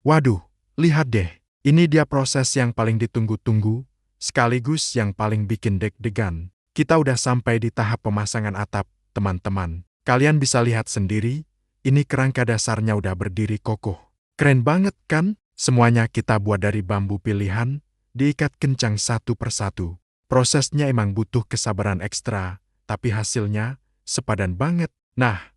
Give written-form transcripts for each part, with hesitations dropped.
Waduh, lihat deh. Ini dia proses yang paling ditunggu-tunggu, sekaligus yang paling bikin deg-degan. Kita udah sampai di tahap pemasangan atap, teman-teman. Kalian bisa lihat sendiri, ini kerangka dasarnya udah berdiri kokoh. Keren banget kan? Semuanya kita buat dari bambu pilihan, diikat kencang satu persatu. Prosesnya emang butuh kesabaran ekstra, tapi hasilnya sepadan banget. Nah,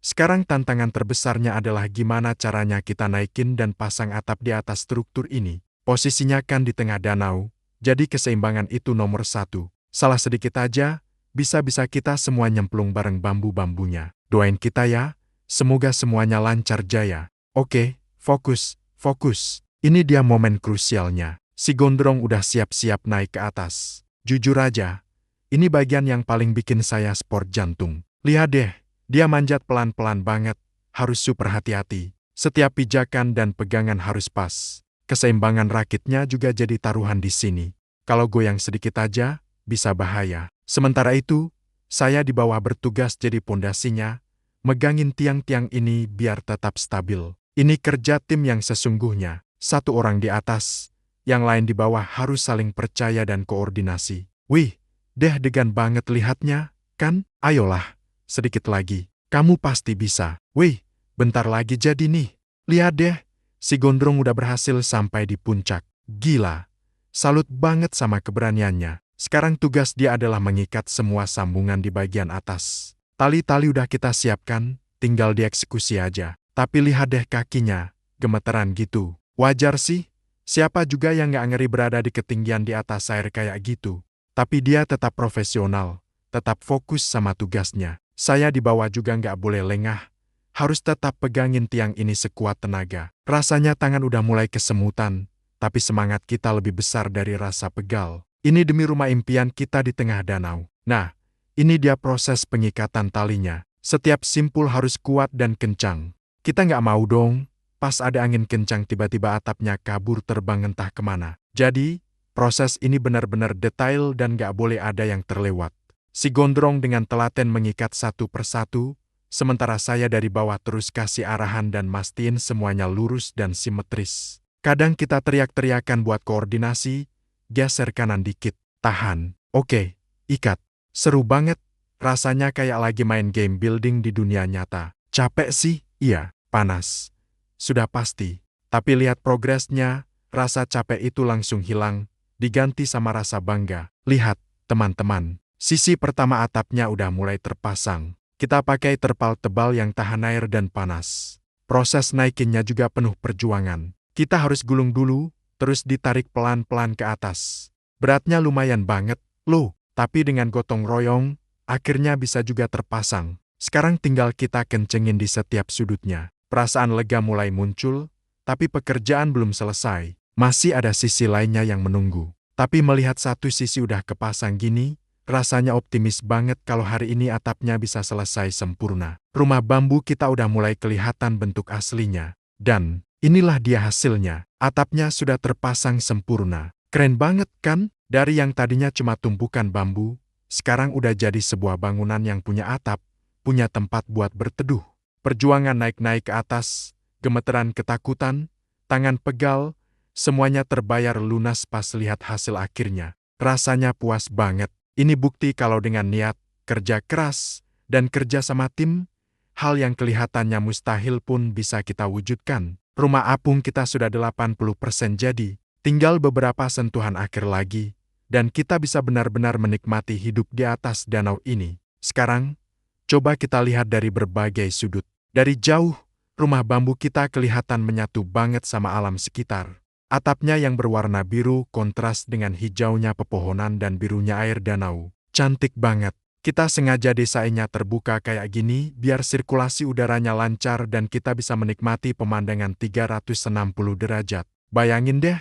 sekarang tantangan terbesarnya adalah gimana caranya kita naikin dan pasang atap di atas struktur ini. Posisinya kan di tengah danau, jadi keseimbangan itu nomor satu. Salah sedikit aja, bisa-bisa kita semua nyemplung bareng bambu-bambunya. Doain kita ya, semoga semuanya lancar jaya. Oke, fokus, fokus. Ini dia momen krusialnya. Si Gondrong udah siap-siap naik ke atas. Jujur aja, ini bagian yang paling bikin saya sport jantung. Lihat deh. Dia manjat pelan-pelan banget, harus super hati-hati. Setiap pijakan dan pegangan harus pas. Keseimbangan rakitnya juga jadi taruhan di sini. Kalau goyang sedikit aja, bisa bahaya. Sementara itu, saya di bawah bertugas jadi pondasinya, megangin tiang-tiang ini biar tetap stabil. Ini kerja tim yang sesungguhnya. Satu orang di atas, yang lain di bawah harus saling percaya dan koordinasi. Wih, deg-degan banget lihatnya, kan? Ayolah. Sedikit lagi, kamu pasti bisa. Wih, bentar lagi jadi nih. Lihat deh, si Gondrong udah berhasil sampai di puncak. Gila, salut banget sama keberaniannya. Sekarang tugas dia adalah mengikat semua sambungan di bagian atas. Tali-tali udah kita siapkan, tinggal dieksekusi aja. Tapi lihat deh kakinya, gemeteran gitu. Wajar sih, siapa juga yang nggak ngeri berada di ketinggian di atas air kayak gitu. Tapi dia tetap profesional, tetap fokus sama tugasnya. Saya di bawah juga nggak boleh lengah. Harus tetap pegangin tiang ini sekuat tenaga. Rasanya tangan udah mulai kesemutan, tapi semangat kita lebih besar dari rasa pegal. Ini demi rumah impian kita di tengah danau. Nah, ini dia proses pengikatan talinya. Setiap simpul harus kuat dan kencang. Kita nggak mau dong, pas ada angin kencang tiba-tiba atapnya kabur terbang entah kemana. Jadi, proses ini benar-benar detail dan nggak boleh ada yang terlewat. Si Gondrong dengan telaten mengikat satu persatu, sementara saya dari bawah terus kasih arahan dan mastiin semuanya lurus dan simetris. Kadang kita teriak-teriakan buat koordinasi, geser kanan dikit, tahan, oke, ikat. Seru banget, rasanya kayak lagi main game building di dunia nyata. Capek sih, iya, panas. Sudah pasti, tapi lihat progresnya, rasa capek itu langsung hilang, diganti sama rasa bangga. Lihat, teman-teman. Sisi pertama atapnya udah mulai terpasang. Kita pakai terpal tebal yang tahan air dan panas. Proses naikinnya juga penuh perjuangan. Kita harus gulung dulu, terus ditarik pelan-pelan ke atas. Beratnya lumayan banget, loh. Tapi dengan gotong royong, akhirnya bisa juga terpasang. Sekarang tinggal kita kencengin di setiap sudutnya. Perasaan lega mulai muncul, tapi pekerjaan belum selesai. Masih ada sisi lainnya yang menunggu. Tapi melihat satu sisi udah kepasang gini, rasanya optimis banget kalau hari ini atapnya bisa selesai sempurna. Rumah bambu kita udah mulai kelihatan bentuk aslinya. Dan, inilah dia hasilnya. Atapnya sudah terpasang sempurna. Keren banget kan? Dari yang tadinya cuma tumpukan bambu, sekarang udah jadi sebuah bangunan yang punya atap, punya tempat buat berteduh. Perjuangan naik-naik ke atas, gemeteran ketakutan, tangan pegal, semuanya terbayar lunas pas lihat hasil akhirnya. Rasanya puas banget. Ini bukti kalau dengan niat, kerja keras, dan kerja sama tim, hal yang kelihatannya mustahil pun bisa kita wujudkan. Rumah apung kita sudah 80% jadi, tinggal beberapa sentuhan akhir lagi, dan kita bisa benar-benar menikmati hidup di atas danau ini. Sekarang, coba kita lihat dari berbagai sudut. Dari jauh, rumah bambu kita kelihatan menyatu banget sama alam sekitar. Atapnya yang berwarna biru kontras dengan hijaunya pepohonan dan birunya air danau. Cantik banget. Kita sengaja desainnya terbuka kayak gini biar sirkulasi udaranya lancar dan kita bisa menikmati pemandangan 360 derajat. Bayangin deh,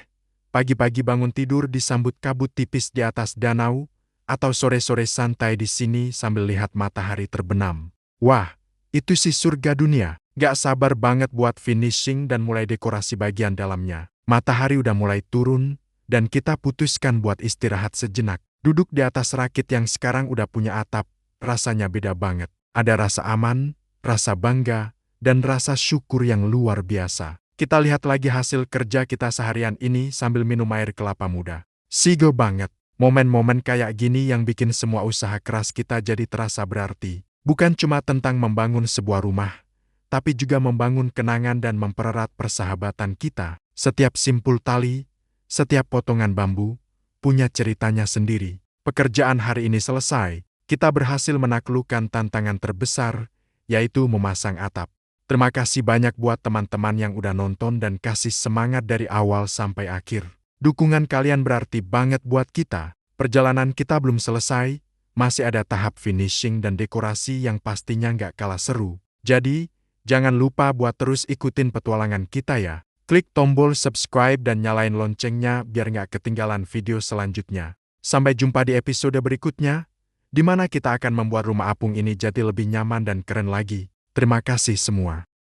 pagi-pagi bangun tidur disambut kabut tipis di atas danau, atau sore-sore santai di sini sambil lihat matahari terbenam. Wah, itu sih surga dunia. Gak sabar banget buat finishing dan mulai dekorasi bagian dalamnya. Matahari udah mulai turun, dan kita putuskan buat istirahat sejenak. Duduk di atas rakit yang sekarang udah punya atap, rasanya beda banget. Ada rasa aman, rasa bangga, dan rasa syukur yang luar biasa. Kita lihat lagi hasil kerja kita seharian ini sambil minum air kelapa muda. Sigo banget. Momen-momen kayak gini yang bikin semua usaha keras kita jadi terasa berarti. Bukan cuma tentang membangun sebuah rumah, tapi juga membangun kenangan dan mempererat persahabatan kita. Setiap simpul tali, setiap potongan bambu, punya ceritanya sendiri. Pekerjaan hari ini selesai, kita berhasil menaklukkan tantangan terbesar, yaitu memasang atap. Terima kasih banyak buat teman-teman yang udah nonton dan kasih semangat dari awal sampai akhir. Dukungan kalian berarti banget buat kita. Perjalanan kita belum selesai, masih ada tahap finishing dan dekorasi yang pastinya nggak kalah seru. Jadi, jangan lupa buat terus ikutin petualangan kita ya. Klik tombol subscribe dan nyalain loncengnya biar nggak ketinggalan video selanjutnya. Sampai jumpa di episode berikutnya, di mana kita akan membuat rumah apung ini jadi lebih nyaman dan keren lagi. Terima kasih semua.